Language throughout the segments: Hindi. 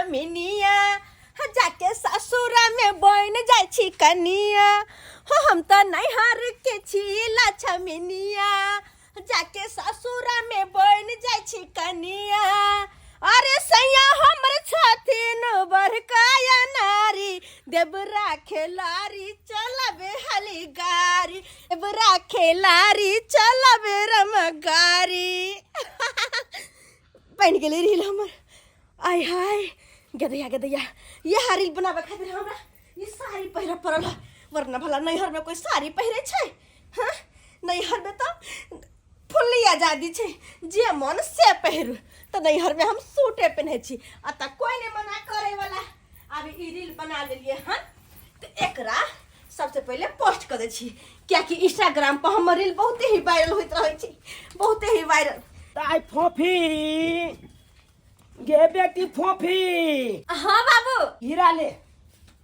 छमिनिया जाके ससुरा में बन जाय छी कनिया हो हम तो नैहर के छीला छमिनिया जाके ससुरा में बन जाय छी कनिया अरे सैया हमर छथिन बड़काया नारी देवरा खेलारी चलबे हली गारी देवरा खेलारी चलबे रम गारी बन गेले रील हमर आय हाय गदैया ये रील बनाबे खातिर हमरा ये साड़ी पहिरा पड़ल वरना भला नैहर में कोई साड़ी पहिरे छै हां नैहर में तो फुल्ली आजादी छै जे मन से पहिरू तो नैहर में हम सूटे पहने छी अत कोई नहीं मना करे वाला अभी ई रील बना लेलिए हन तो एकरा सबसे पहले पोस्ट कर दे छी क्या कि इंस्टाग्राम पर हमर रील बहुत ही वायरल होइत रहै छी बहुत ही वायरल ताई फोफी गे बेटी फोफी हां बाबू हीरा ले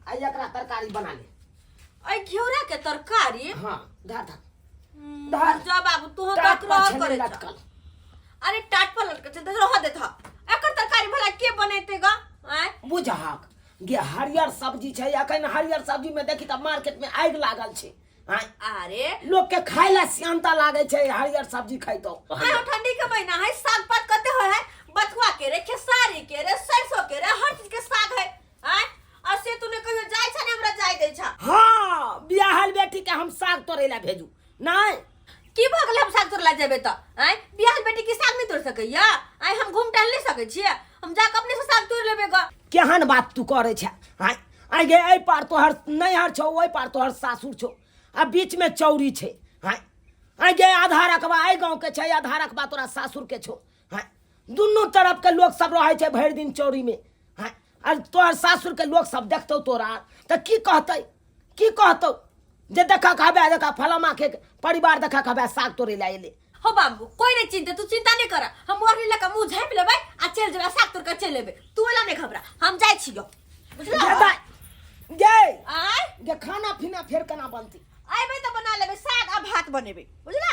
आ एकरा तरकारी बना ले ओइ घेउरा के तरकारी हां धर जा बाबू तू तक रह करे छ अरे टाट पर लटके छ रह दे था एकर तरकारी भला के बनेते ग बुझाक गे हरियर सब्जी छै अखन हरियर सब्जी में देखी त मार्केट में आग लागल छै अरे लोग के खाइला सियांता लागे छै हरियर सब्जी खाइ तो ठंडी के महीना है साग पात कते होय है बथुआ के रे खेसारी के रे सरसों के रे हर चीज के साग है असे तूने कहियो जाय छ ने हमरा जाय दे छ हां बियाहल बेटी के हम साग तोड़े ला भेजू नहीं की भगले हम साग तोड़ला जेबे त बियाहल बेटी के साग नहीं तोड़ सकैया हम घूम टहल नहीं सकै छियै हम जाके अपने से साग तोड़ लेबे ग केहन बात तू करे छ आइ गे एहि पार तोहर नैहर छौ ओहि पार तोहर सासुर छौ आ बीच में चौरी छै आइ गे आधा रकबा एहि गांव के छै आधा रकबा तोरा सासुर के छौ दुनू तरफ के लोग सब रहे छै भरि दिन चौरी में और तोहर सासुर के लोग सब देखतौ तोरा त की कहतौ जे देखा कहबे देखा फलामा के परिवार देखा कहबे साग तोड़े ला एले हो बाबू कोई नहीं चिंता तू चिंता नहीं कर हम ओरनी लका मुंह झाँप लेबै आ चल जेबै साग तोड़ के चल लेबै तू एला नहीं घबरा हम जाय छियो बुझला गे गे खाना पीना फेर केना बनती आइबै त बना लेबै साग आ भात बनेबै बुझला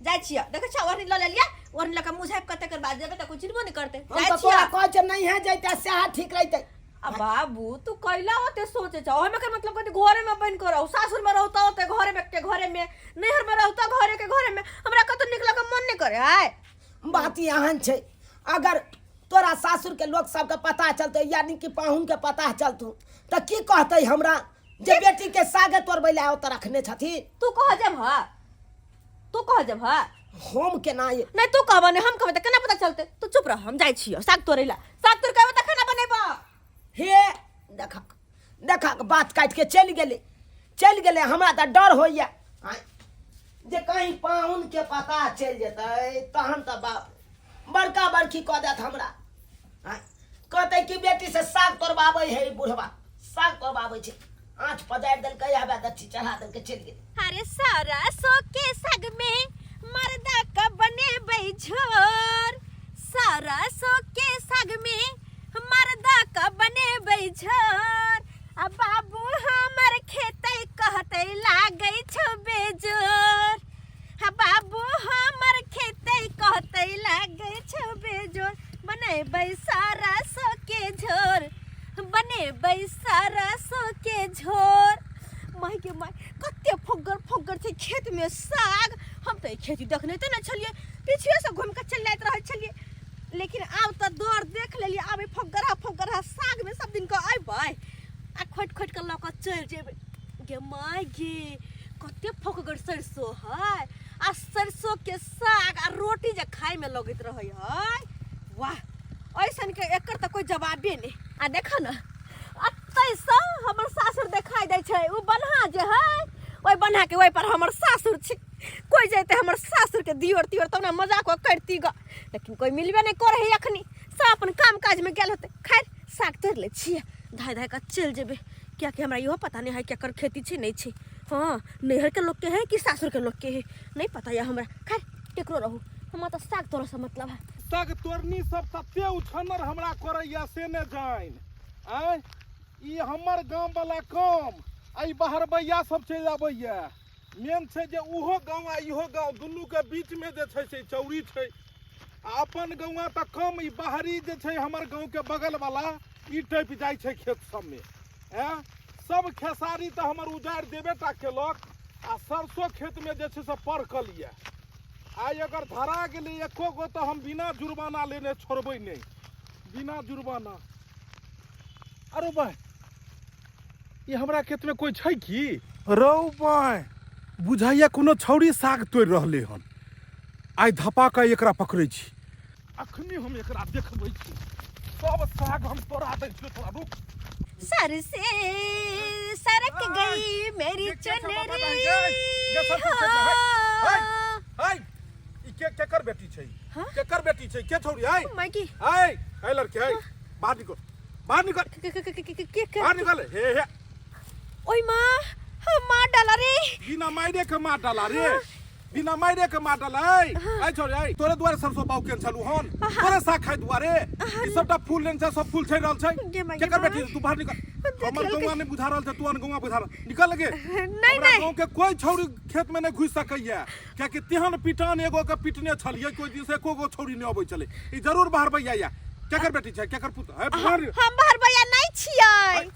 जाय छियो देख छ ओरनी ल लेलिया ओरनी लका मुंह झाँप कते कर बाद जेबै त कुछ चिन्हबो नहीं करते जाय छियो तोरा कह जे नहीं है जैते सेहा ठीक रहते आ बाबू तू कैला होते सोचे छ ओहि में के मतलब कते घरे में बन कर सासुर में रहता होते घरे में के घरे में नैहर में रहता घरे के घरे में हमरा कतो निकला के मन नहीं करे है बात यहन छै अगर तोरा सासुर के लोग सब के पता चलते यानी कि पाहुन के पता चलतो त की कहतै हमरा जे बेटी के सागे तोड़बै ला ओत रखने छथि तू कह जब हम केना नहीं तू कहबे नहीं हम कहबे त केना पता चलते तू चुप रह हम जाय छियो साग तोड़े ला साग तोड़ कहबे त खाना बनेबा हे देखा बात काट के चल गेले हमरा त डर होइया जे कहीं पाहुन के पता चल जेतै तहन त बड़का बड़की कह देत हमरा कहते कि बेटी से साग तोड़बाबै है बुढ़वा साग तोड़बाबै छै आँच पजारि देलकै आबे दच्छी चढ़ा देलकै चल गेल अरे सारा सो के साग में मर्दा का बनेबै झोर सारा सो के साग में मर्दा का बनेबै झोर आ बाबू हमर खेतै कहतै लागै छ बेजोर हा बाबू हमर खेतै कहतै लागै छ बेजोर बनेबै सारा सो के झोर बनेबै सारा सो के झोर माय के माय कते फोगर छै खेत में साग हम त खेती देखने त न छलिए पीछे से घूम के चल जाइत रहै छलिए लेकिन आब त दौड़ देख लेलिए आब फोगरा साग में सब दिन के आइबै आ खोट के लक चल जेबै गे माय गे कते फोगर सरसों है आ सरसों के साग आ रोटी जे खाय में लगैत रहै है वाह ऐसन के एकर त कोई जवाबे नहीं आ देखा न अतै से हमर सासुर देखाई दै छै उ बन्हा जे है ओइ बन्हा के ओइ पर हमर सासुर छै कोई जैते हमर सासुर के दियोर तियोर तब ना मजाक करती ग लेकिन कोई मिलबे नहीं करे है अखनी सब अपन काम काज में गेल होते खैर साग तोड़ ले छिए धाय का चल जेबे क्या कि हमरा इहो पता नहीं है कि एकर खेती छै नहीं छै हां नैहर के लोग के है कि सासुर के लोग के है नहीं पता या हमरा खैर केकरो रहू हमरा त साग तोड़ से मतलब है साग तोड़नी सब तते उछनर हमरा करैया से ने जाइन ई हमर गांव वाला काम आई बाहर बैया सब चल आबैया मेन छै जे उहो गांव आ इहो गांव दुनू के बीच में जे छै से चौरी छै आ अपन गांव त कम ई बाहरी जे छै हमर गांव के बगल वाला ई टपि जाइ छै खेत सबमे सब खेसारी तऽ हमर उजाड़ि देबे टा केलक आ सरसों खेत में जे छै से परकल ये आइ अगर धरा गेलै एको गो तऽ हम बिना जुर्माना लेने छोड़बै नहीं बिना जुर्माना। अरे भाई ये हमरा खेत में कोई छै की रौ भाई बुझाइया कोनो छौरी साग तोड़ि रहलै हन आइ धपा के एकरा पकड़ै छी अखनी हम एकरा देखबै छी सब साग हम तोड़ा दै छियै तोरा रुक। सर से सरक गई मेरी चुनरी केकर बेटी छै केकर बेटी छै के छौरी आइ माइकी आइ आइ लड़की आइ बाहर निकल बाहर निकल बाहर निकल हे हे ओय माँ डाला रे बिना मायरे के मार डाला रे बिना मायरे के मार डाला आइ छोरी आइ तोरे दुआरे सरसों बाउ केन छलु हन तोरे साग खाइ दुआरे ई सबटा फूल लेन छै सब फूल छै रहल छै केकर बेटी तू बाहर निकल हमर गौवा नहीं बुझा रहल छै तू अन गौवा बुझा रहल निकल लगे नहीं नहीं गांव के कोई छौरी खेत में नहीं घुस सकैया कियाकि तेहन पिटान एगो के पिटने छलिए कोई दिन से एको गो छौरी नहीं अबै चले ई जरूर बाहर भैया या केकर बेटी छै केकर पुत है बाहर हम बाहर भैया नहीं छियै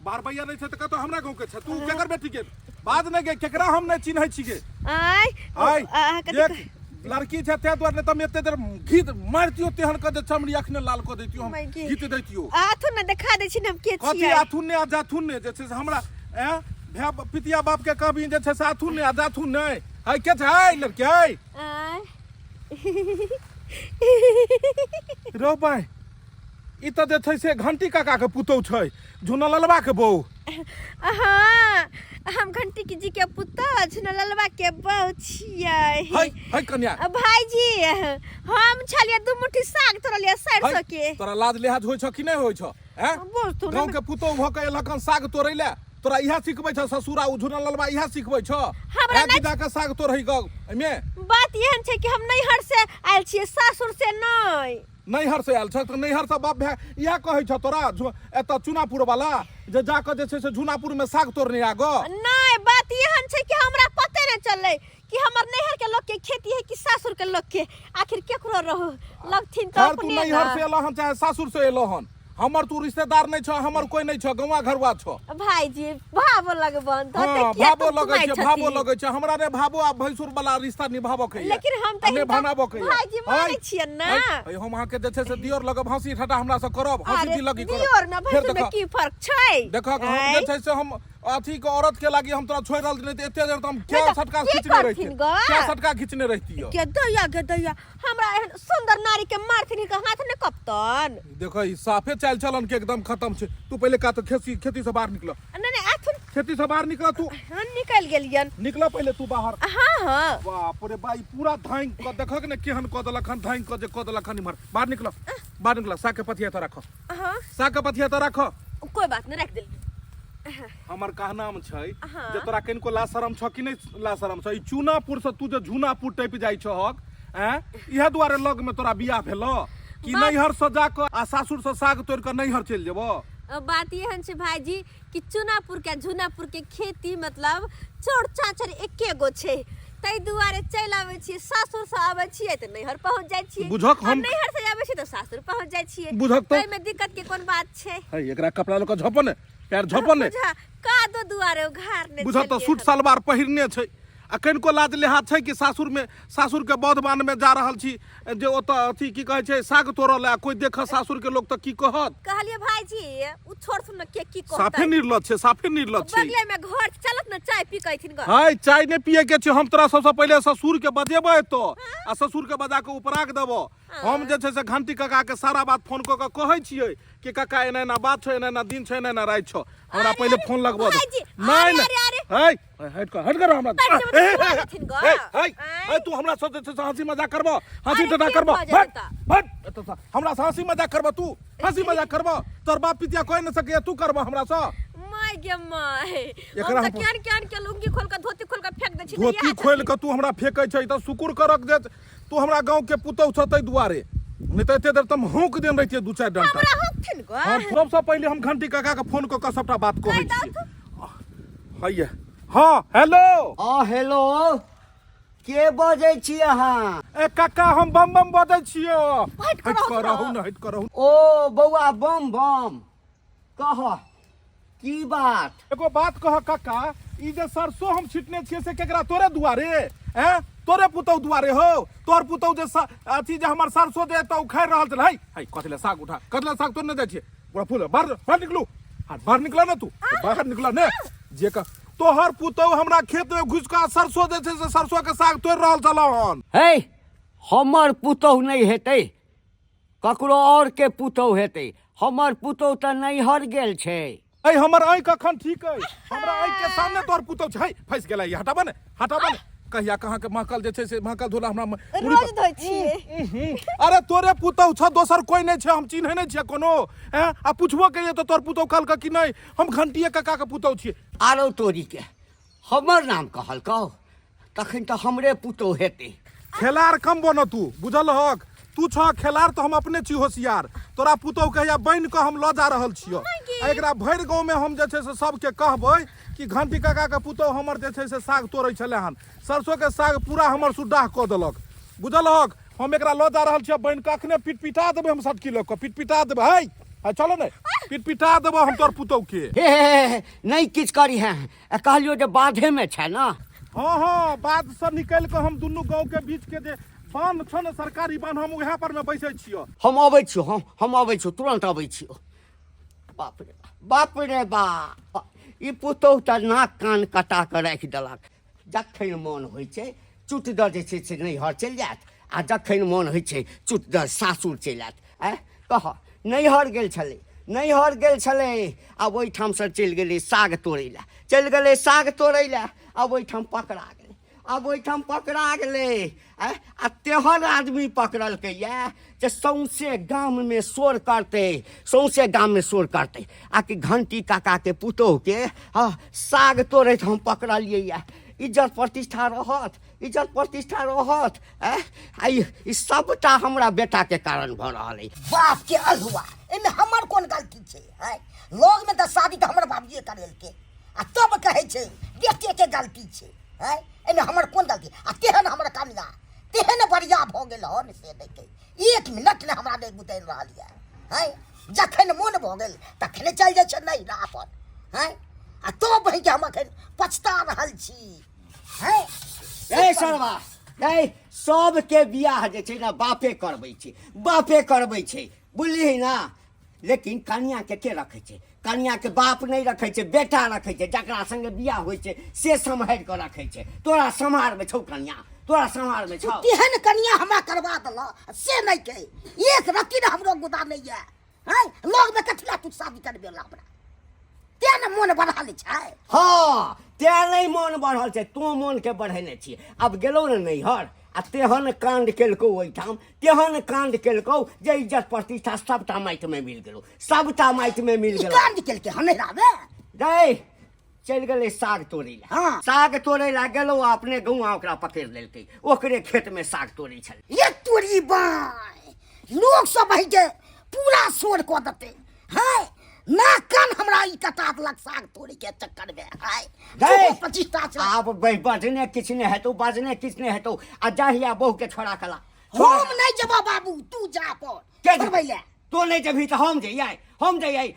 बाहर भैया नहीं छै त कतो हमरा गांव के छै तू केकर बेटी के बाद नहीं गे केकरा हम नहीं चिन्है छियै आइ देख लड़की छै ते द्वारे तम एते देर घीत मारतियो तेहन क जे चमड़ी अखने लाल क दैतियो हम घीत दैतियो आथुन ने देखा दै छी हम के छियै कथि आथुन ने आ जाथुन ने जे छै से हमरा भै पितिया बाप के कहबी जे छै से आथुन ने आ जाथुन नहीं है के छै आइ लड़की आइ रो भाई ई त जे छै से घंटी काका के पुतौ छै झुना ललबा के बहू हां हम घंटी जी के पुतौ झुना ललबा के बहू छियै है कन्या भाईजी हम छलिए दू मुट्ठी साग तोड़लिए सरसों के तोरा लाज लिहाज होय छ कि नहीं होय छ हैं गांव के पुतौ भ के एलकन साग तोड़ै ले तोरा इहा सिखबै छ ससुरा झुना ललबा इहा सिखबै छ हमरा नहीं जा के साग तोड़ै ग एमे बात एहन छै कि हम नैहर से आयल छियै सासुर से नहीं नैहर से आयल छ त नैहर से बाप भै इहा कहै छ तोरा एत चुनापुर वाला जे जाके जे छै से झुनापुर में साग तोड़ने आ ग नहीं बात एहन छै कि हमरा पते नहीं चललै कि हमर नैहर के लोग के खेती है कि सासुर के लोग के आखिर केकरो रहो लगथिन त अपने तू नैहर से एलो हन चाहे सासुर से एलो हन हमर तू रिश्तेदार नहीं छ हमर कोई नहीं छ गौवा घरवा छ भाईजी भाबो लगबन त भाबो लगै छै हमरा ने भाबो आ भैंसुर वाला रिश्ता निभाबो के लेकिन हम त हमें बनाबो के भाईजी मानै छियै ना हम अहाँ के जे छै से दियोर लगब हंसी ठटा हमरा से करब हंसी दिलगी करब दियोर ना भैंसुर में की फर्क छै देखो हम जे छै से हम अथी के औरत के लागी हम तोरा छोड़ रहल नहीं त एते देर त हम क्या सटका खींचने रहती क्या सटका खींचने रहती हो के दैया हमरा एहन सुंदर नारी के मारथिन के हाथ ने कप्तान देखो ई साफे चाल चलन के एकदम खत्म छै तू पहले का तो खेती से बाहर निकल नहीं आथुन खेती से बाहर निकल तू निकल गेलियन निकल पहले तू बाहर हां बाप रे भाई पूरा धाइन क देखक ने केहन क दलखन धाइन क जे क दलखन इमहर बाहर निकल साग के पथिया त रख साग के पथिया त रख कोई बात नहीं रख देल हमर कहनाम छै जे तोरा कनको लाशरम छ कि नहीं लाशरम छ ई चुनापुर से तू जे झुनापुर टपि जाइ छहक इहा दुआरे लग में तोरा बियाह भेलो कि नैहर से जाके आ सासुर से साग तोड़ के नैहर चल जेबो बात एहन छै भाईजी कि चुनापुर के झुनापुर के खेती मतलब चोर चाचर एके गो छै तै दुआरे चल आबै छी सासुर से आबै छी त नैहर पहुंच जाइ छी बुझक हम नैहर से आबै छी त सासुर पहुंच जाइ छी बुझक तो में दिक्कत के कोन बात छै है एकरा कपड़ा ल के झपन पैर झपन का दो दुआरे उघार ने बुझ त सूट सलवार पहिरने छै आ कनको लाज लिहाज छै कि सासुर के बौद्धवान में जा रहल छी जे ओत अथी की कहै छै साग तोड़ल आ कोई देख सासुर के लोग त की कहत कहलिए भाईजी उ छोड़ सुन के की कहत साफे निर्लज छै बगले में घर चलत न चाय पी कैथिन ग हाय चाय ने पिए के छै हम तोरा सबसे पहले ससुर के बजेबै तो आ ससुर के बजा के उपराग देबो हम जे छै से घंटी काका के सारा बात फोन क के कहै छियै कि काका एना एना बात छै एना एना दिन छै एना एना रात छै हमरा पहले फोन लगबो नहीं हाय हट कर हमरा तू हमरा से हंसी मजाक करबो हंसी ठट्ठा करबो हट हमरा से हंसी मजाक करबो तू हंसी मजाक करबो तोर बाप पितिया कोई न सके तू करबो हमरा से माय गे माय हम त केन के लुंगी खोल के धोती खोल के फेंक दे छी धोती खोल के तू हमरा फेंकै छै त शुक्र करक जे तू हमरा गांव के पुतौ छ तै दुआरे नहीं तो एते देर तुम हुक देन रहिए दू चार डंटा हमरा हुकथिन गो हम सबसे पहले हम घंटी काका के फोन क के सबटा बात कहै छी हैया हां हेलो के बजै छी अहाँ ए काका हम बम बम बजै छियो हट करहु न हट करहु ओ बौआ बम बम कह की बात एगो बात कह काका, ई जे सरसों हम छिटने छिए से केकरा तोरे दुआरे हैं? तोरे पुतौ दुआरे हो? तोर पुतौ जे अथी जे हमर सरसों जे त उखाड़ रहल छल, हाय कथले साग उठा, कथले साग तो न दै छिए, बड़ा फूल बाहर निकलू, बाहर निकला ना तू, बाहर निकला ने जे का तोहर पुतौ हमरा खेत में घुस का सरसों जे छै से सरसों के साग तोड़ रहल छलहन। हे हमर पुतौह नहीं हेतै, ककरो और के पुतौह हेतै। हमर पुतौह त नैहर गेल छै। ऐ हमर आँख अखन ठीक है, हमरा आँख के सामने तोहर पुतौ छै, फंस गेलै, हटाबा ने कहिया कहाँ के महकल जे छै से महकल धोला हमरा रोज धोइ छियै। अरे तोरे पुतौ छ, दोसर कोई नहीं छै, हम चिन्है नहीं छियै कोनो हैं? आ पुछबो कहिए तो तोर पुतौ कहलक कि नहीं हम घंटिए काका के पुतौ छियै। आरो तोरी के हमर नाम कहल कहो, तखन त हमरे पुतौह हेतै। खेलार कम बन तू, बुझल हक? तू छ खेलार तो हम अपने छी होशियार। तोरा पुतौ कहिया बन के हम ल जा रहल छियो, एकरा भरि गाँव में हम जे छै से सबके कहबै कि घंटी काका के पुतौ हमर जे छै से साग तोड़ै छले हन, सरसों के साग पूरा हमर सुड्डाह क देलक, बुझल हक? हम एकरा ल जा रहल छियै, बन के अखने पिटपिटा देबै, हम 60 किलो के पिटपिटा देबै। है चलो ने पिटपिटा देबै हम तोर पुतौ के। हे नहीं किछ करी है, कहलियो जे बाधे में छै ना। हाँ बात से निकल के हम दुनू गाँव के बीच के जे बांध छ ने सरकारी बांध, हम उहे पर में बैठे छियो। हम अबै छियो, हम अबै छियो, तुरंत अबै छियो। बाप रे बाप, ई पुतौह त नाक कान कटा के राखि देलक। जखन मोन होइ छै चुट दर जे छै से नैहर चलि जायत, आ जखन मोन होइ छै चुट दर सासुर चलि आयत। कह नैहर गेल छलै, आब ओहिठाम से चलि गेलै साग तोड़ै लए, आब ओहिठाम पकड़ा गेलै। आ तेहर आदमी पकड़लकै ये जे सौंसे गाम में शोर करतै, आ कि घंटी काका के पुतौह के साग तोड़ैत हम पकड़लियै ये। इज्जत प्रतिष्ठा रहत। ई सबटा हमरा बेटा के कारण भ रहल है। बाप के अल्हुआ, एमे हमर कोन गलती छै? है लोग में त शादी त हमर बाबूजी करेलके, आ तब कहै छै बेटे के गलती छै। है एमे हमर कोन गलती? आ तेहन हमर कनिया तेहन बढ़िया भ गेल हन से देखै, 1 मिनट ने हमरा नहीं बुतैल रहल ये। है जखन मोन भ गेल तखने चल जाइ छै नहीं राह पर। है आ तो बहि के हम अखन पछता रहल छी। है ए सरवा, सबके बियाह जे छै ना बापे करबै छै, बुझलिही ना? लेकिन कन्या के रखै छै? कन्या के बाप नहीं रखै छै, बेटा रखै छै, जकरा संगे बियाह होइ छै से सम्हारि के रखै छै। तोरा सम्हार में छौ कन्या, तोरा सम्हार में छौ? तेहन कन्या हमरा करवा देला से नहीं कहे, एक रत्ती ने हमरो गुदा नहीं है। हैं लोग में कथिला तू शादी करबे ला हमरा? ते ने मोन बढ़ल छै। हाँ ते नहीं मोन बढ़ल छै, तू मोन के बढ़ेने छी। अब गेलौ ने नैहर, आ तेहन कांड केलकौ ओहिठाम, जे इज्जत प्रतिष्ठा सबटा माटि में मिल गेलौ, कांड केलके हनेरावे। चल गेलै साग तोड़ै लए। हाँ। साग तोड़ै लए गेलौ, अपने गौआ ओकरा पकड़ि लेलकै, ओकरे खेत में साग तोड़ै छलै। ये तोरी बाय, लोग सब है के पूरा शोर क देते। है ना कान हमरा ई कटा देलक साग तोड़ी के चक्कर में। है प्रतिष्ठा छै। आब बजने किछ नहीं हेतौ, आ जाहिया बहू के छोड़ा कला। हम नहीं जबा बाबू, तू जा पर करबै ले। तो नहीं जभी तो हम जइयै,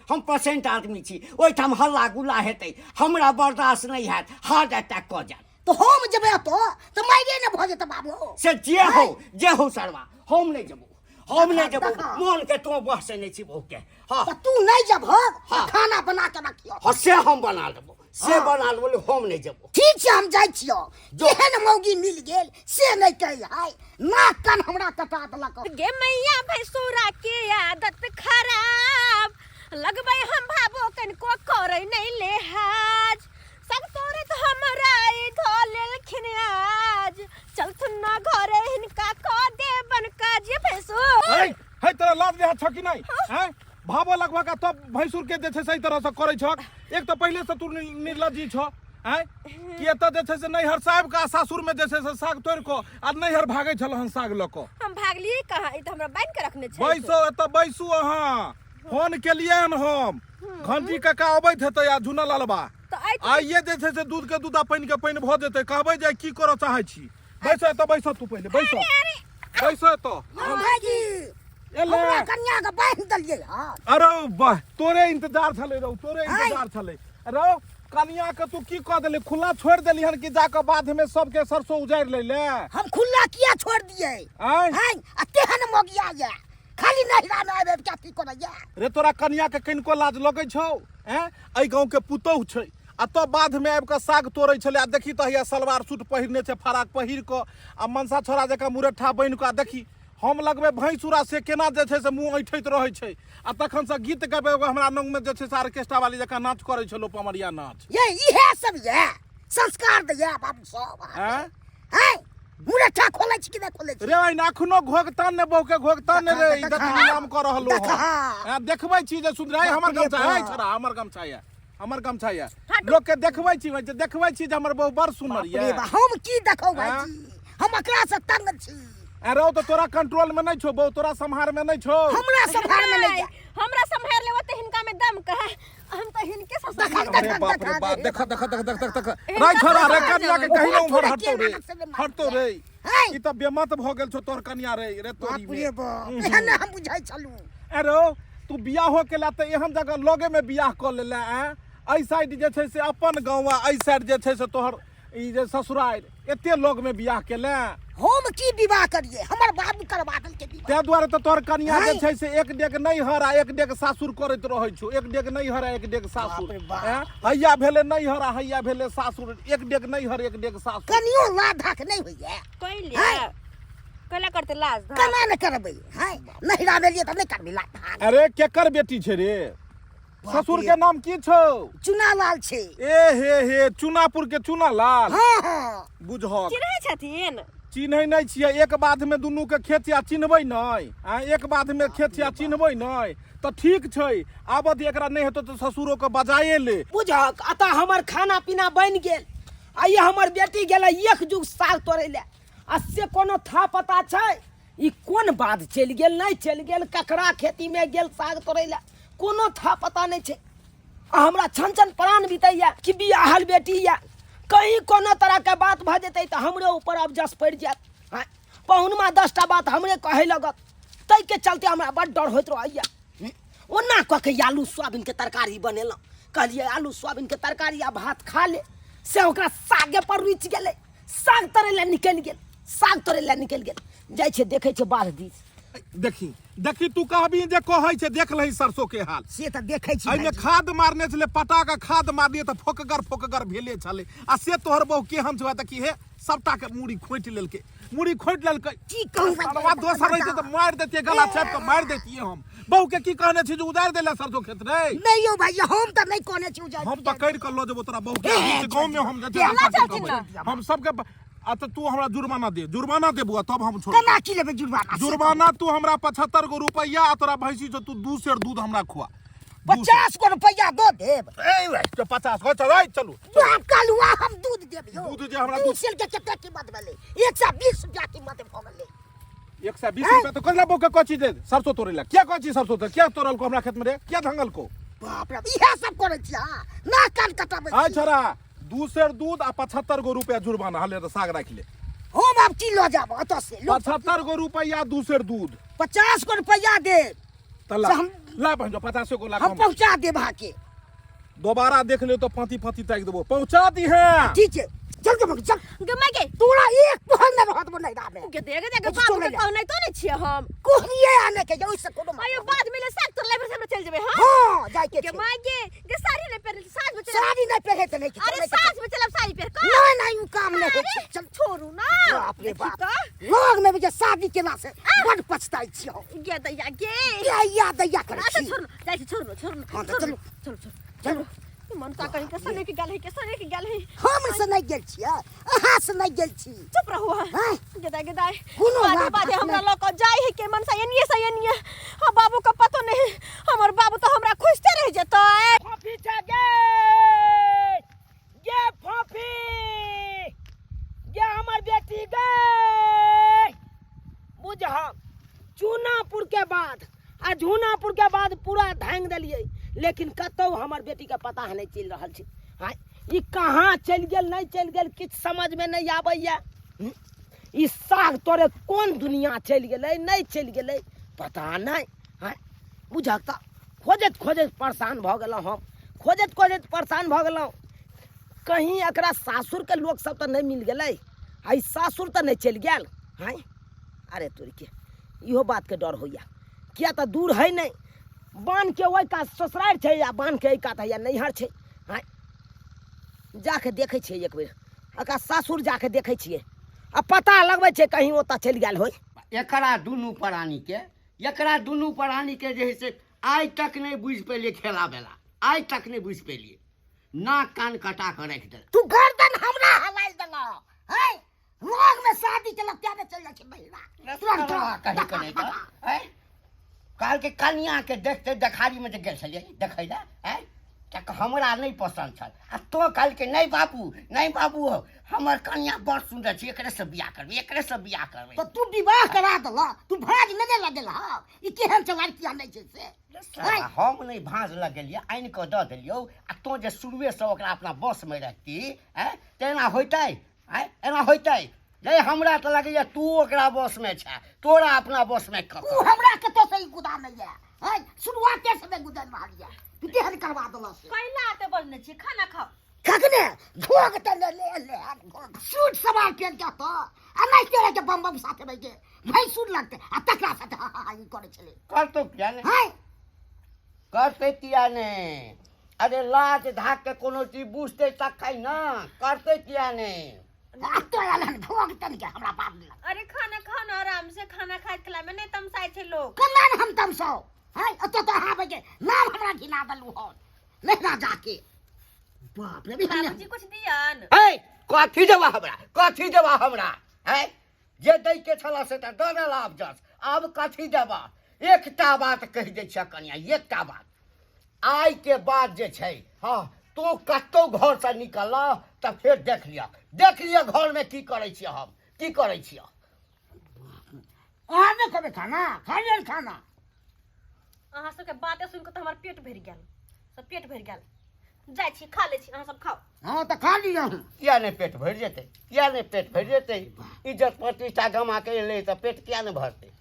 हम पेशेंट आदमी छी, ओहिठाम हल्ला गुल्ला हेतै, हमरा बर्दाश्त नहीं हैत, हार्ट अटैक क जायत। तो हम जबे तो माइरे न भ जेतै बाबू। से जे हो सरवा, हम नहीं जबो, मोन के तो बहस नहीं छी बहू के। तो तू नहीं जब खाना बना के रखियो। से हम बना लेबो, हम नहीं जबो। ठीक छै, हम जाइ छियो। जेहन मौगी मिल गेल से नहीं कहि, है नाक कान हमरा कटा देलक। गे मैया भैंसुरा के आदत खराब, लगबै हम भाबो कनको करे नहीं लेहाज, सब तोरे तो हमरा ई धोलेलखिन आज, चलथुन ना घरे हिनका क देबन का जे भैंसु। है तेरा लाज लिहाज छ कि नहीं? हैं भाबो लगवा का तब भैंसुर के जे छै सही तरह से करे छ। एक तो पहले से तू निर्लज्जी छ। हैं कि एत जे छै से नैहर साहब का सासुर में जे छै से साग तोड़ को आ नैहर भागै छलहन साग ल को। हम भागलिए कहाँ, ई त हमरा बांध के रखने छै। बैसू अहाँ, फोन केलिए हम, घंटी काका अबैत हेतै आ झुना लालबा। आइए जे छै से दूध के दूध आ पानि के पानि भ जेतै, कहबै जे की करऽ चाहै छी। बैस तू पहले, बैस तो भाईजी एले हमरा कन्या के बांध दलिए हां अरे वाह तोरे इंतजार छले रहो तोरे इंतजार छले रहो कन्या के तू की कह देली खुला छोड़ देली हन कि जाके बाद में सबके सरसों उजाड़ ले ले हम खुला किया छोड़ दिए आय हैं अतेहन मोगिया जा खाली नहिरा में आबे क्या की करैया रे तोरा कन्या के किनको लाज लगै छौ हैं एहि गांव के पुतौह छै आ तो बाद में आबि के साग तोड़ै छले आ देखी तहिया सलवार सूट पहिरने छै फराक पहिर के आ मनसा छोरा जका मुरठा बनि के आ देखी हम लगबे भैंसुरा से केना जे छै से मुंह ऐठैत रहै छै आ तखन से गीत गाबे हमरा नंग में जे छै से ऑर्केस्ट्रा वाली जका नाच करै छलो पमरिया नाच ये इहे सब ये संस्कार दे बाबू सब हैं हैं मुरठा खोलै छी कि नहीं खोलै छी रे ओइ नाखनो घोगतान ने बहु के घोगतान रे ई देखा, देखी नाम कर रहलो देखा। हां देखबै छी जे सुंदराई हमर बाप रे गमछा है बाप। छोरा हमर गमछा ये लोग के देखबै छी जे देखबै छी जे हमर बहु बड़ सुंदर ये रे बा हम की देखौ भाई हाँ? जी हम एकरा से तंग छी अरे तो तोरा कंट्रोल में नहीं छो बहु तोरा संहार में नहीं छो हमरा संभाल में नहीं जा हमरा संभाल ले तो हिनका में दम कहे हम तो हिनके से अरे बाप रे बाप देख राई छोरा रे कन्या के कहीं ना उमर हटतो रे हैं ई त बेमत भ गेल छो तोर कन्या रे तोरी बाप रे में बाप एहन हम बुझाई छलू अरे तू बियाह हो के ला त एहन जगह लगे में बियाह क लेला एहि साइड जे छै से अपन गाँव आ एहि साइड जे छै से तोहर ई जे ससुराल एते लोग में बियाह केले हम की विवाह करिए हमर बाबू करवा देल के विवाह ते द्वारे तो तोहर कन्या जे हैं? छै से एक डेग नहीं हरा एक डेग सासुर करैत रहै छौ एक डेग नहीं हरा एक डेग सासुर बाप रे बाप। हैया भेले नहीं हरा हैया भेले सासुर एक डेग नहीं हर एक डेग सासुर कनियो लाधक नहीं होइए कोइले हैं? कला करते लाज धा केना न करबै हैं नहिरा में लिए त नहीं करबै लाधक अरे केकर बेटी छै रे ससुर के नाम की छौ चुना लाल छे ए हे चुनापुर के चुना लाल हां हां बुझहक चिन्है छथिन चिन्है नहीं छियै एक बाध में दुनू के खेतिया चिन्हबै नहीं एक बाध में खेतिया चिन्हबै नहीं तो ठीक छै आबत एकरा नहीं हेतौ तो ससुरो के बजाए ले बुझक अतः हमर खाना पीना बन गेल आ ये हमर बेटी गेल एक जुग साग तोड़े ले आ से कोनो था पता छै ई कोन बात चल गेल नहीं चल गेल ककरा खेती में गेल साग तोड़े ले कोनो था पता नहीं छै आ हमरा छन छन प्राण बीतैया कि बियाहल बेटी या कहीं कोनो तरह के बात भ जेतै त हमरे ऊपर अब जस पड़ जात हां पहुनमा 10टा बात हमरे कहे लगत तै के चलते हमरा बड़ डर होइत रहैया ओना क के आलू सोयाबीन के तरकारी बनेलौ कहलिए आलू सोयाबीन के तरकारी आ भात खा ले से ओकरा सागे पर रुचि गेलै साग तोड़े ले निकल गेल साग तोड़े ले निकल गेल जाय छै देखे छै बाढ़ दिस देखी देखी तू कहबी जे कहै छै देख लही सरसों के हाल से त देखे छी एहिमे खाद मारने छले पटा के खाद मारलिए त फोकगर भेले छले आ से तोहर बहु केहन छौ देखी हे सबटा के मुड़ी खोइट लेलके मुड़ी खोइट लेलकै की कहू सरवा दोसर रहते त मार देतिए गला छाप के मार देतिए हम बहु के की कहने छी जे उधार देला सरसों खेत रे नहीं यो भाई हम त नहीं कोने छी उजा हम त कैर कर लो जेबो तोरा बहु के गांव में हम केला चाहथिन ना। हम सबके अच्छा तू हमरा जुर्माना देबुआ तब हम छोड़ केना की लेबे जुर्माना जुर्माना तू हमरा 75 गो रुपया आ तोरा भैंसी जो तू 2 सेर दूध हमरा खुआ 50 को रुपया दो देब तो 50 हो चलो चलो आप कलुआ हम दूध देब यो दूध जे हमरा दूध सेल के कितना कीमत भेलै 120 रुपया कीमत भ गेलै 120 रुपया तो कला बोके कोची दे सरसों तोड़ेला क्या कोची सरसों तो क्या तोड़ल को हमरा खेत में रे क्या धंगल को बाप रे इहे सब करे छी ना कान कटाबै आ छोरा 2 सेर दूध आ 75 गो रुपया जुर्माना हले तो साग राख ले हम अब की लो जाब अत से 75 गो रुपया 2 सेर दूध 50 को रुपया दे तला से हम- ला भंजो 50 को ला हम पहुंचा देब हाके दोबारा देख ले तो फांती ताक देबो पहुंचा दी है ठीक है चल के चल गमा के तोरा एक पहल न रहत बोलै दाबे के देगे देगे अच्छा, बाबू चले के जा। कहनै तो नहीं छिए हम कोहनिए आने के जो से कोनो आयो बाद में ले साग तोड़ लेबे से चल जेबे हां हां जाय के के माय के साड़ी नहीं पहन साग में चल साड़ी नहीं पहने त नहीं अरे साग में चलब साड़ी पहन का नहीं नहीं उ काम नहीं अरे, होय चल छोड़ू ना बाप रे बाप देखी लोग में भी जे शादी केला से बड़ पछताई छी हम का गे दैया गे क्या याद दैया करे अच्छा छी छोड़ जाय छी छोड़ हाँ, तो चलो। चलो मन का कहीं के सने की गल है के सने की गल है हम से नहीं गेल छी अहाँ से नहीं गेल छी चुप रहो हाँ। गदा गदा कोनो बाजे बात बाजे नहीं। हमरा लोग जाय है के मन से एनिए हां बाबू का पतो नहीं हमर बाबू तो हमरा खुशते रह जतो फाफी छा गे ये फाफी ये हमर बेटी गे बुझा चूनापुर के बाद आ झूनापुर के बाद पूरा धांग देलिए लेकिन कतौ हमर बेटी के पता नहीं चल रहल छै हां ई कहां चल गेल नहीं चल गेल किछ समझ में नहीं आबैया ई साग तोरे कोन दुनिया चल गेलै नहीं चल गेलै पता नहीं हैं बुझक त खोजत खोजत परेशान भ गेलहुँ हम खोजत खोजत परेशान भ गेलहुँ कहीं एकरा सासुर के लोग सब तो नहीं मिल गए आई सासुर तो नहीं चल गया हैं अरे तोरी के इहो बात के डर होइया किया तो दूर है नहीं बांध के वही का ससुराल है या बांध के का या नैहर है हैं जाके देखे छियै एक बेर एकरा सासुर जाके देखे छियै आ पता लगबै छै कहीं ओतऽ चलि गेल होय एकरा दुनू प्राणी के जे है से आज तक नहीं बुझ पेलिए खेला बेला आज तक नहीं बुझ पेलिए नाक कान कटा कर रख दे तू गर्दन हमरा हवाई देला है लोग में शादी के लगता है चल जाके बहिरा तुरंत कहीं करे तो है काल के कन्या के देखते देखारी में जे गेल छलिए देखै ला है तक हमरा नहीं पसंद छल आ तो काल के नहीं बाबू हमर कन्या बड़ सुंदर छै एकरे से बियाह करबे तो तू विवाह करा देला तू भाज नहीं लगेला ई केहन चवार किया नहीं छै से हम नहीं भांज लगेलिए आइन के द देलियो आ तो जे शुरुए से ओकरा अपना बस में रखती है तेना होइतै एना होइतै जे हमरा तो लगैया तू ओकरा बस में छै तोरा अपना बस में कर तू हमरा के तो सही गुदा नहीं है शुरुआते से गुदन मारिया तू केहन करवा देला से कैला आते बजने छी खाना खाओ खगने घोग त ले सूट सवार पेन के तो आ नहीं तेरे के बम बम साथे बैठे भाई सूट लगते आ तकरा साथे ई करे छले कर तो क्या ने हाय करते किया ने अरे लाज धाक के कोनो चीज बुझते तक ना करते किया ने आ तो यालन घोग तन के हमरा बाप ने अरे खाना खाओ ना आराम से खाना खाए खिला में नहीं तमसाए छे लोग कमान हम तम सो हाय तो हां बजे नाम हमरा घिना दलु हो नहीं ना जाके बाप रे भी बाबूजी कुछ दियन ए कथी देबा हमरा है जे दै के छला से त दऽ देला आब जस आब कथी देबा एकटा बात कहि दै छ कन्या एकटा बात आइ के बाद जे छै हां तो कतौ घर से निकल त फिर देख लिया घर में की करै छी हम की करै छी आने कबे खाना खाइल खाना अहाँ सबके बातें सुन के तो हमार पेट भर गेल सब पेट भर गेल जाय छी खा ले छी अहाँ सब खाओ हां त खा लिया किया नहीं पेट भर जेतै इज्जत प्रतिष्ठा गमा के ले त पेट किया नहीं भरते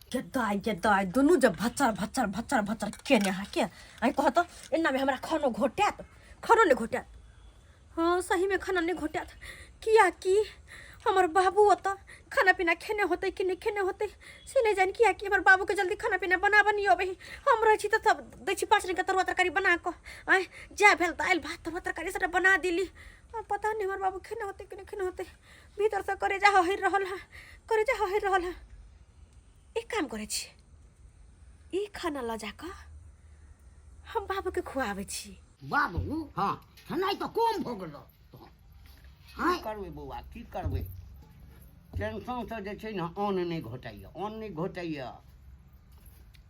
के दाई दुनू जब भच्चर केने हा के आई कहत एना में हमरा खानो घोटात हाँ सही में खाना नहीं घोटात किया कि हमर बाबू ओत खाना पीना खेने होते कि नहीं खेने होते से नहीं जान किया कि हमर बाबू के जल्दी खाना पीना बना बनी अबे हम रह छी त सब दै छी 5 दिन के तरुआ तरकारी बना को आय जा भेल दाल भात तरुआ तरकारी सब बना दिली पता नहीं हमर बाबू खेने होते कि नहीं खेने होते भीतर से करे जा हहिर रहल है एक काम करे छी ई खाना ल जाक हम बाबू के खुआवे छी बाबू हां खाना तो कम भ गेलो की करबै बौआ की करबै टेंशन से जे छै ने अन्न नहीं घोटाइया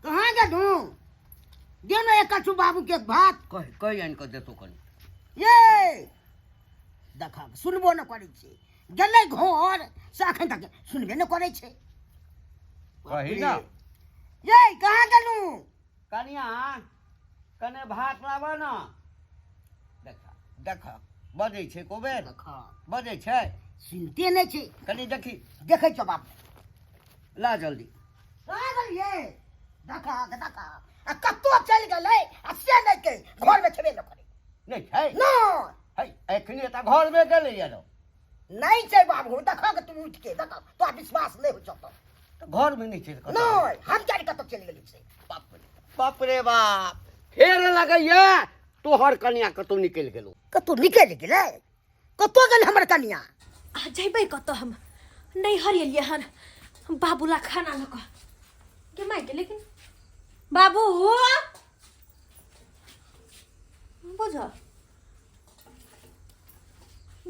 कहाँ जा दू देना एक कछु बाबू के भात कहि आनि के देतो कनी ये देखा सुनबो न करे छे गेलै घर से अखन तक सुनबे न करे छे कहि ना ये कहाँ गेलू कनिया कने भात लाबा ना देखा बजै छै को बेर देखा बजै छै सुनते नहीं छे कनी देखी देखे छो बाप ला जल्दी कहाँ गेलिए देखा आ कत्तो चल गेलै आ से नहीं के घर में छबे न करे नहीं छै नो है एखने त घर में गेलै यारो नहीं छे बाबू देखा के तुम उठ के देखा तो विश्वास नहीं हो सकता घर में नहीं छै नहीं हम जान के तो चल गेली से बाप रे बाप फेर लगैया तोहर कन्या कतौ निकल गेलो कतो निकल गेलै कतो गेल हमर कन्या आ जइबै कत हम नहीं हरियलिए हन बाबूला खाना ल के माय के लेकिन बाबू बुझ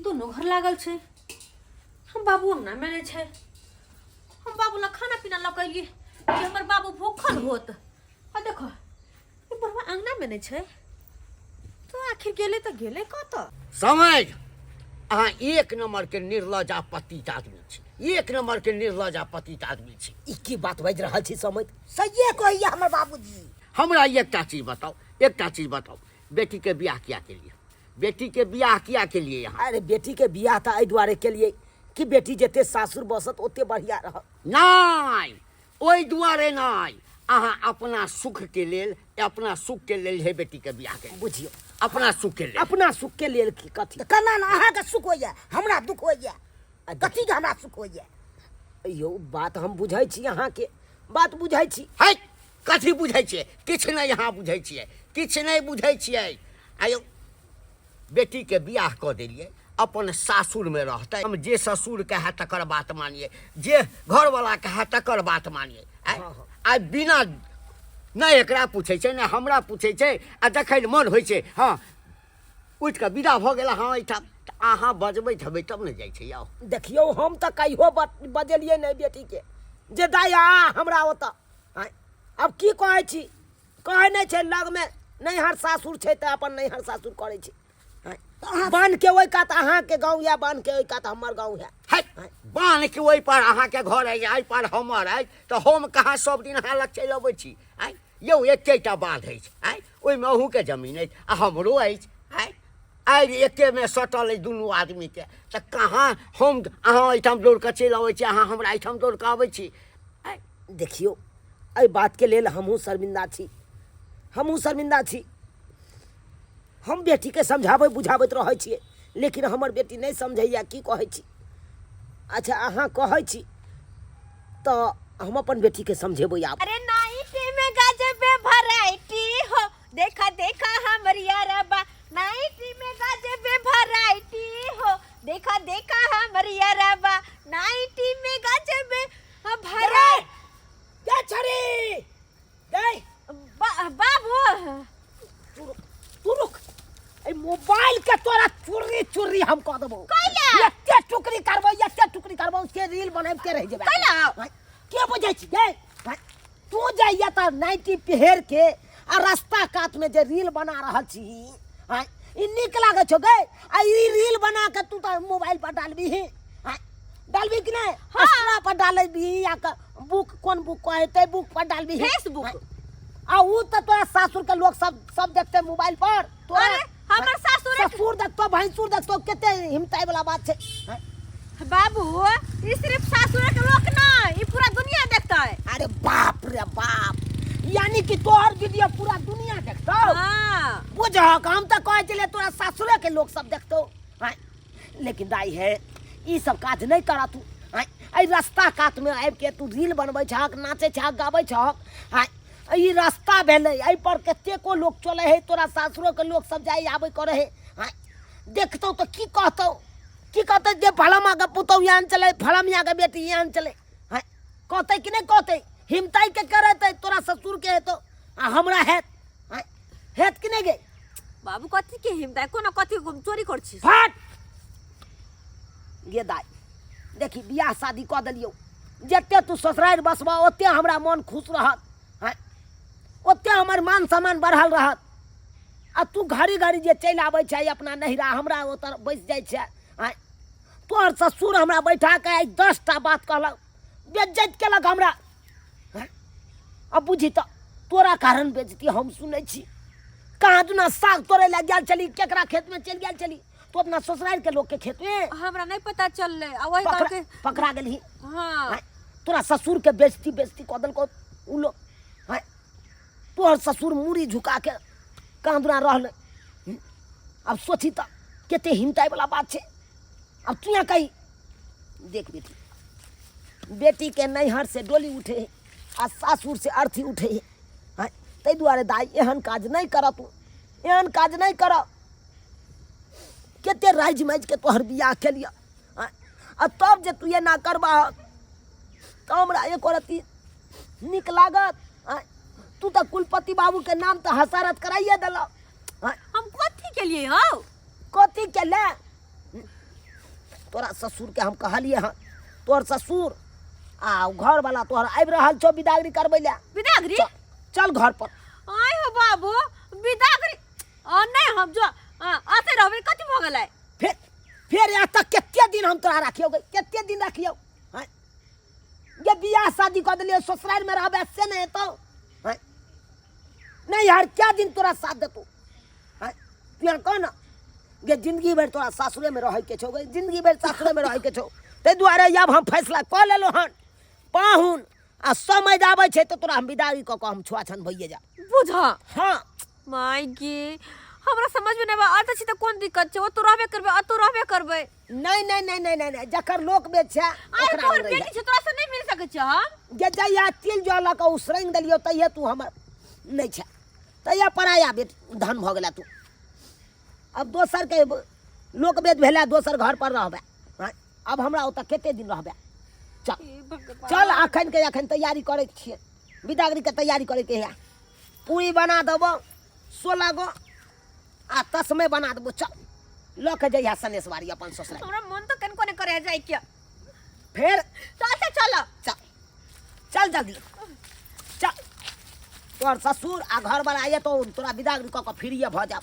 दोनों घर लागल छै हम बाबू अंगना में छै हम बाबूला खाना पीना ल कइलिए कि हमर बाबू भूखल होत आ देखो ई बड़वा अंगना में नहीं छै तो आखिर गेले तो गेले कत समझ अहाँ एक नंबर के निर्लजा पतित आदमी छी आदमी छी ई की बात बाज रहल छी समझ सहिए कहिया हमर बाबूजी हमरा एकटा चीज बताओ बेटी के बियाह किया के लिए यहाँ अरे बेटी के बियाह था एहि दुआरे के लिए कि बेटी जते सासुर बसत ओते बढ़िया रह नहीं ओई दुआरे नहीं अहाँ अपना सुख के लेल हे बेटी के बियाह के बुझियो अपना सुख के लेल अपना सुख के लेल की कथी तऽ केना ने अहाँके सुख होइए हमरा दुख होइए कथीके हमरा सुख होइए यौ बात हम बुझै छी अहाँके बात बुझै छी है कथी बुझै छियै किछु नहि अहाँ बुझै छियै किछु नहि बुझै छियै आयौ बेटी के बियाह कऽ देलियै अपन सासुर में रहते हम जे ससुर कहे तकर बात मानिए जे घर वाला कहे तकर बात मानिए आ बिना नहीं एकरा पूछे छै नहीं हमरा पूछे छै आ देखै मन होइ छै हाँ उठ के विदा भऽ गेल हाँ एहिठाम अहाँ बजबै हेबै तब ने जाइ छै यौ देखियो हम तऽ कहियो बजलियै नहीं बेटी के जे दाई आ हमरा ओतऽ अब की कहै छी कहै नहीं छै लग में नैहर सासुर छै तऽ अपन नैहर सासुर करै छी बांध के ओहि कात अहाँ के गाँव या बांध के ओहि कात हमर गाँव है बांध के ओहि पर अहाँ के घर है एहि पर हमर है तो हम कहाँ सब दिन अहाँ लग चलि अबै छी आइ यौ एकेटा बांध अछि आइ ओहिमे अहूँ के जमीन अछि आ हमरो अछि आइ आइ एके में सटल अछि दुनू आदमी के तऽ कहाँ हम अहाँ एहिठाम दौड़ कऽ चलि अबै छी अहाँ हमरा एहिठाम दौड़ कऽ अबै छी आइ देखियो एहि बात के लेल हमहूँ शर्मिंदा छी हम बेटी के समझाबै बुझाबैत रहै छियै लेकिन हमर बेटी नहीं समझैया की कहै छी अच्छा अहाँ कहै छी तऽ हम अपन बेटी के समझेबै आप अरे नाइटी में गजब वैरायटी हो देखा देखा हमर यारबा नाइटी में गजब वैरायटी हो देखा देखा हमर यारबा नाइटी में गजब क्या छरी गई बाबू तू रुक ए मोबाइल के तोरा चोरी हम कह देबो कैला एते टुकड़ी करबो उसके रील बनाइते रह जेबे कैला के बुझै छी गे तू जाइया त नाइटी पहिर के आ रास्ता कात में जे रील बना रहल छी ई नीक लागे छौ गे आ ई रील बना के तू त मोबाइल पर डालबी डालबी कि नहीं इंस्टा पर डालबी या बुक कोन बुक कहते बुक पर डालबी फेसबुक आ ऊ त तोरा सासुर के लोग सब देखते मोबाइल पर तोरा हमर ससुर देखतो भैंसुर देखतो केते हिमताई वाला बात छै बाबू ई सिर्फ सासुर के लोग ना ई पूरा दुनिया देखता है अरे बाप रे बाप यानी कि तोहर वीडियो पूरा दुनिया देखतो हां बुझ हम त कहै छले तोरा सासुर के लोग सब देखतो लेकिन दाई है ई सब काज नहीं करा तू आई रास्ता कात में आबि के तू रील बनबै छहक नाचे छहक गाबै छहक ई रास्ता भेलै एहि पर कतेको लोग चले है तोरा सासुरो के लोग सब जाई आबै करे है देखतो तो की कहते जे फलमा के पुतौ यान चले फलमिया के बेटी यान चले कहते कि नहीं कहते हिमताई के करते तोरा ससुर के हेतो आ हमरा हेत कि नहीं गे बाबू कथी के हिमता कोनो कथी चोरी कर छी फट गे दाई देखी बियाह शादी कऽ देलियौ जते तू ससुरारि बसबा ओते हमरा मन खुश रहत ओते हमर मान सम्मान बढ़ल रहत आ तू घड़ी घड़ी जे चलि आबै छै अपना नहिरा हमरा ओतर बैस जाइ छै तोहर ससुर हमरा बैठा के 10टा बात कहलक बेइज्जत केलक हमरा अब बुझी तो तोरा कारण बेइज्जती हम सुनै छी कहाँ दुना साग तोड़े लग गेल चली केकरा खेत में चल गेल चली तो अपना ससुराल के लोग के खेत में हमरा नहीं पता चलले आ वही गांव के पकड़ा गेलही हां तोरा ससुर के बेइज्जती कऽ देलको उ लोग तोहर ससुर मुड़ी झुका के कहाँ दुना रहल अब सोची तो केते हिमताई वाला बात छै अब तू यहाँ कही देख बेटी के नैहर से डोली उठे है आ सासुर से अर्थी उठे है तै दुआरे दाई एहन काज नहीं कर तू एहन काज नहीं कर केते राइज माइज के तोहर बियाह के लिया आ तब जे तू ये ना करबा तो हमरा एक रती निक लागत तू तो कुलपति बाबू के नाम तो हसारत कराइए दिल हम कथी के लिए हो कथी के ले तोरा ससुर के हम कहलिए हाँ तोहर ससुर आ घर वाला तोहर आबि रहल छो बिदागरी करबै ले बिदागरी चल घर पर आय हो बाबू बिदागरी नहीं हम जो आते रहबे कथी भ गेलै फिर यहाँ तक केते दिन हम तोरा राखियो गई केते दिन राखियो ये बियाह शादी कर दिलियो ससुराल में रहबे से नहीं तो नहीं यार क्या दिन तोरा साथ देतो तू कह ना ये जिंदगी भर तोरा सासुरे में रह के छो जिंदगी भर सासुरे में रह के छो ते दुआरे अब हम फैसला कर लेलो हन पाहुन आ समय आबै छै तऽ तोरा हम विदाई कऽ के हम छुआछन भइए जा। बुझ हाँ माय गे हमरा समझ में नहीं बा। अत छी त कोन दिक्कत छै? ओ तो रहबे करबे, अ तो रहबे करबे। नहीं जकर लोक बेच छै अरे ओकरा तोर लग रहि बेटी छै, तोरा से नहीं मिल सकै छै हम। जा। जहिया तिल जल के उसरंग देलियो तहिया तू हमर नहीं छै, तहिया पराया बेट धन भ गेला तू। अब दोसर के लोक बेच भेला, दोसर घर पर रहबे। हाँ, अब हमरा ओतऽ कते दिन रहबे? चल हे भगवान। चल अखन तैयारी करे छिए, विदागरी के तैयारी करे के है। पूरी बना देबो 16 गो आ तस्मै बना देबो। चल ल के जइया सनेशवारी अपन ससुराल। हमरा मन तो कनको ने करे जाय के। फिर चल चल चल जल्दी चल। तोर ससुर आ घर वाला आए तो तोरा विदागरी कऽ के फिरिए भ जाब।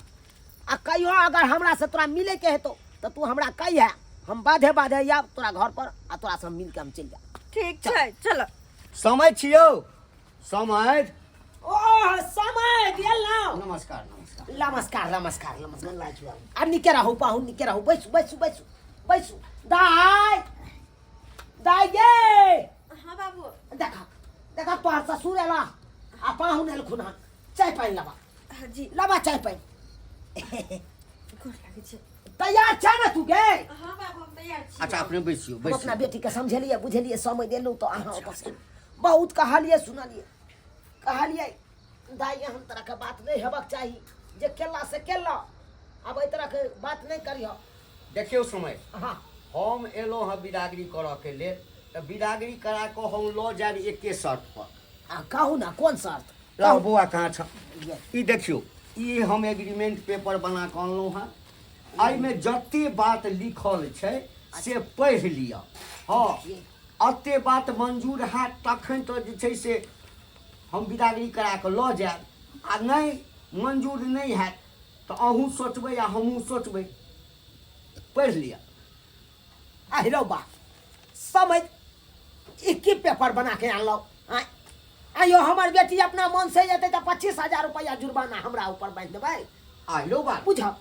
आ कहियो अगर हमरा से तोरा मिले के हेतौ तो तू हमरा कही है, हम बाधे आब तोरा घर पर आ तोरा से मिल के हम चल जाब। ठीक छै चल। समय छियौ समय। ओ समय गेल ना। नमस्कार नमस्कार लाजू। आ निके रहू पाहु, निके रहू। बैसू दाई गे। हां बाबू। देखा तोहर ससुर एला आ पाहुन एलखुन हन। चाय पानी लबा। हां जी लबा चाय पानी। गोर लागे छै। तैयार छै ना तू गे? हां बाबू हम तैयार छी। अच्छा अपने बैसियो हम अपना बेटी के समझलिए बुझलिए, समय देलू तो अहाँ ओतऽ से बहुत कहलिए सुनलिए। कहलिए दाई हम तरह के बात नहीं हेबाक चाही, जे केला से केला। अब एहि तरह के बात नहीं करियो। देखियो समय, हाँ हम एलो हाँ बिदागरी करऽ के लेल, तऽ बिदागरी करा के हम लऽ जाब एके शर्त पर। कहू ना कोन शर्त? रह बौआ कहाँ छ? ये। ई देखियो, ई हम एग्रीमेंट पेपर बना के अनलहुँ हँ। एहिमे जते बात लिखल छै से पढ़ि लिअ। हाँ अते बात मंजूर हैत तखन तऽ जे छै से हम बिदागरी करा के लऽ जायब। आ नहीं मंजूर नहीं हैत तऽ अहूँ सोचबै आ हमहूँ सोचबै। पढ़ि लिअ। अहिरो बा समय एक ही पेपर बना के आनलो। आइयो हमर बेटी अपना मन से जेते तो 25,000 रुपया जुर्माना हमरा ऊपर बांध देबै। आइलो बात बुझब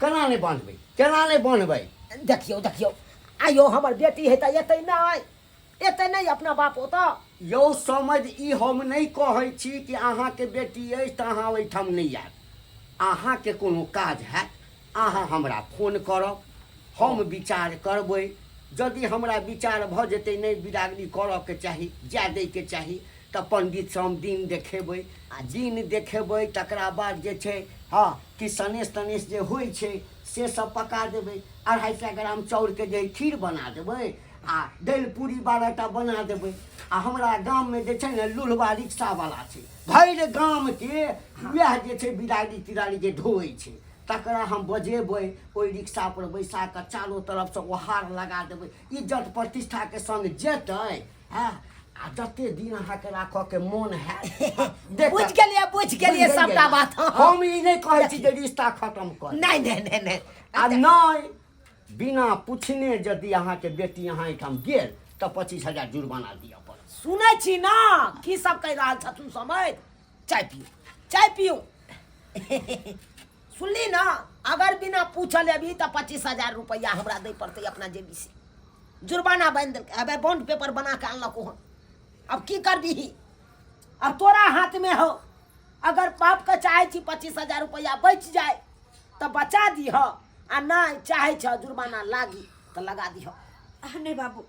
केना नहीं बांधबै? देखियो आइयो हमर बेटी है तऽ एते नहीं अपना बाप ओतऽ। यौ समझ, ई हम नहीं कहै छी कि अहाँके बेटी अछि तऽ अहाँ ओहिठाम नहीं आयब। अहाँके कोनो काज हैत अहाँ हमरा फोन करब, हम विचार करबै। यदि हमरा विचार भऽ जेतै नहीं बिदागरी करऽ के चाही, जाय दै के चाही, तऽ पंडित से हम दिन देखेबै। आ दिन देखेबै तकरा बाद जे छै हाँ कि सनेश तनेश जे होइ छै से सब पका देबै। 250 ग्राम चाउरके जे खीर बना देबै आ दालि पूरी 12टा बना देबै। आ हमरा गाममे जे छै ने लुलवा रिक्शावला छै, भरि गामके वएह जे छै बिदागरी तिदारी जे ढोइ छै तकरा हम बजेबै। ओहि रिक्शा पर बैसा कऽ चारो तरफ से ओहार लगा देबै। इज्जत प्रतिष्ठा के संग जेतै। हाँ आ जते दिन अहाँके राखऽ के मोन हैत बुझ गेलिए सबटा बात। हम ई नहीं कहै छी जे रिश्ता खत्म कर। नहीं आ नहीं बिना पूछने यदि अहाँके बेटी अहाँ एहिठाम गेल तऽ 25,000 जुर्माना दिअ पड़त। सुनै छी ना की सब कहि रहल छथुन समय? चाय पियो सुनली ना? अगर बिना पूछल अभी तो 25,000 रुपया हमरा दे पड़ते अपना जेबी से। जुर्माना बांध देलकै। अब बॉन्ड पेपर बना के अनलक हन। अब की करबी? अब तोरा हाथ में हो। अगर बाप के चाहे छी 25,000 रुपया बच जाए तो बचा दीह, आ नहीं चाहे छ जुर्माना लागी तो लगा दीह। नहीं बाबू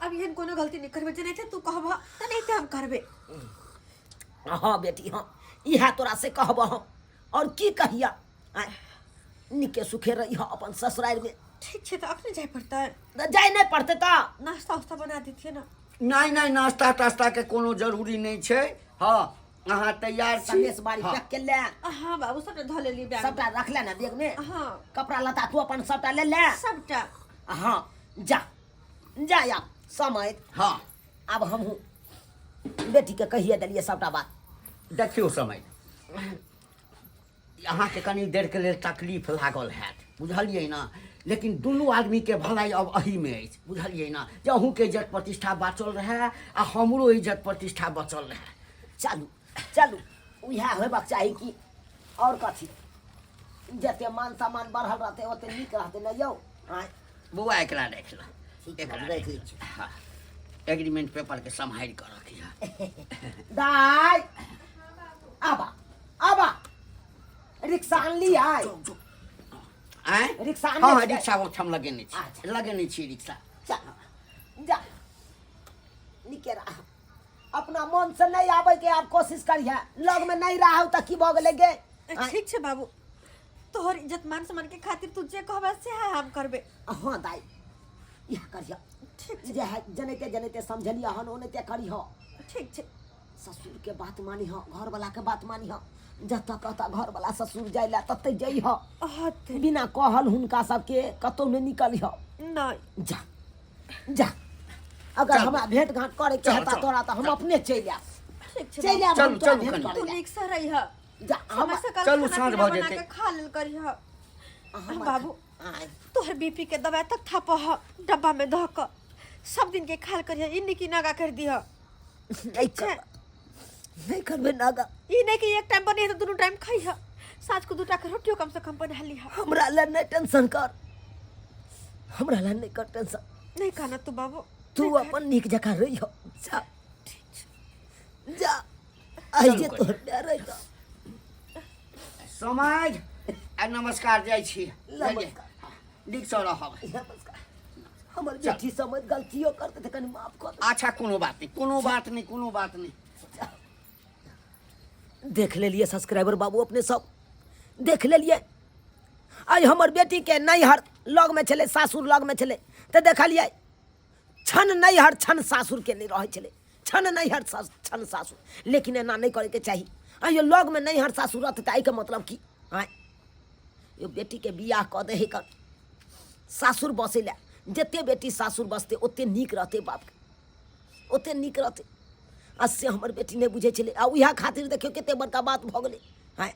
अब एहन कोनो गलती नहीं करबे। जेनाहिते तू कहब तेनाहिते हम करबे। हाँ बेटी हाँ, इहा तोरा से कहब हम। और की कहिया? निके सुखे रही अपन ससुराल में। ठीक छै तऽ अखने जाय पड़तै? जाए नहीं पड़ते तो नाश्ता उस्ता बना देतिए ना। नहीं नाश्ता तास्ता के कोनो जरूरी नहीं छै। हाँ अहाँ तैयार छी? सनेश बाड़ी पैक के ले। हाँ बाबू सबटा धऽ लेली बैग। सबटा रख ले ना बैग में। हाँ कपड़ा लता तू अपन सबटा ले ले। सबटा। हाँ जा या समय। हाँ अब हम बेटी के कहिए दिलिए सबटा बात। देखियो समय, अहाँके कनी देर के लेल तकलीफ लागल हैत, बुझलियै ना? लेकिन दुनू आदमी के भलाई अब अही में अछि, बुझलियै ना? जे अहूँके इज्जत प्रतिष्ठा बचल रहे आ हमरो इज्जत प्रतिष्ठा बचल रहे। चलू इएह होबाक चाही कि और कथी? जते मान सम्मान बढ़ल रहते ओते नीक रहते न यौ। बौआ एकरा देख लो, ठीक है, एकरा देख देख लै लो। छी। हाँ एग्रीमेंट पेपर के संभाल कर रखिया। दाई आबा आबा रिक्शा आनली आय आय रिक्शा आनली हाँ है? रिक्शा ओठम लगेने छी अच्छा। लगेने छी रिक्शा। जा जा निके रह अपना मन से नहीं आवे के आप कोशिश करिए लग में नहीं रहा तो की भऽ गेलै गे ठीक छै बाबू तोहर इज्जत मान सम्मान के खातिर तू जे कहबे से हम करबे। हाँ दाई यह करिए ठीक जे है जनते जनते समझलिए हन ओनते करिए ठीक छै ससुर के बात मानी हो घर वाला के बात मानी हो जतऽ कहता घर वाला ससुर जाय ला तते जई हो हते बिना कहल हुनका सबके कतौ नहीं निकली हो नहीं जा जा अगर चल। हमरा भेंट घाट करे के चल, हेता चल, तोरा तो हम अपने चल आब ठीक छै चल आब चलू, हम तोरा चलू भेंट कनी। तू करे नीक से रही है जा हम समय से कल चलू, खाना साँझ पीना भऽ बना जेतै। के खा लेल करी है हमर- बाबू आय तोहर बीपी के दवाई तक थाप ह डब्बा में धऽ क सब दिन के खाल करिए इ नहीं कि नागा कर दिह नहीं कर नहीं करबे नागा इ नहीं कि एक टाइम बने तो दोनों टाइम खाई है साँझ को 2 टा के रोटियो कम से कम बना ली है। हमरा ला नहीं टेंशन कर हमरा ला नहीं कर टेंशन नहीं कहना तू बाबू तू नहीं अपन नीक जगह रही हो जा जा आई जे चलू, तोहर डर रही तो समाज आ नमस्कार जाइ छी नमस्कार। नीक से रहब। नमस्कार हमर बेटी समझ गलतियों करते थे कनी माफ कर दे। अच्छा कोनो बात नहीं कोनो बात नहीं कोनो बात नहीं। देख ले लिए सब्सक्राइबर बाबू अपने सब देख ले लिए आई हमर बेटी के नैहर लग में चले सासुर लग में चले तो देखलिए छन नैहर छन सासुर के नहीं रहे चले छन नैहर छन सासुर लेकिन एना नहीं करे के चाहिए आई लग में नैहर सासुर रहते आई के मतलब की आय यो बेटी के बियाह कऽ दे कर सासुर बसे ला जते बेटी सासुर बसते ओते नीक रहते बाप के ओते नीक रहते आज से हमर बेटी नहीं बुझे छले आ उहा खातिर देखियो कते बड़का बात भ गेले हैं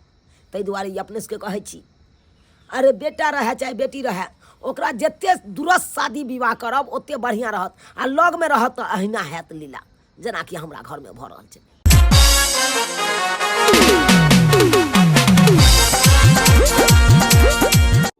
तै दुआरे ई अपने सबके कहै छी अरे बेटा रहे चाहे बेटी रहे ओकरा जते दुरस्त शादी विवाह करब ओते बढ़िया रहत आ लग में रहत तऽ अहिना हैत लीला जेना कि हमरा घर में भऽ रहल छै।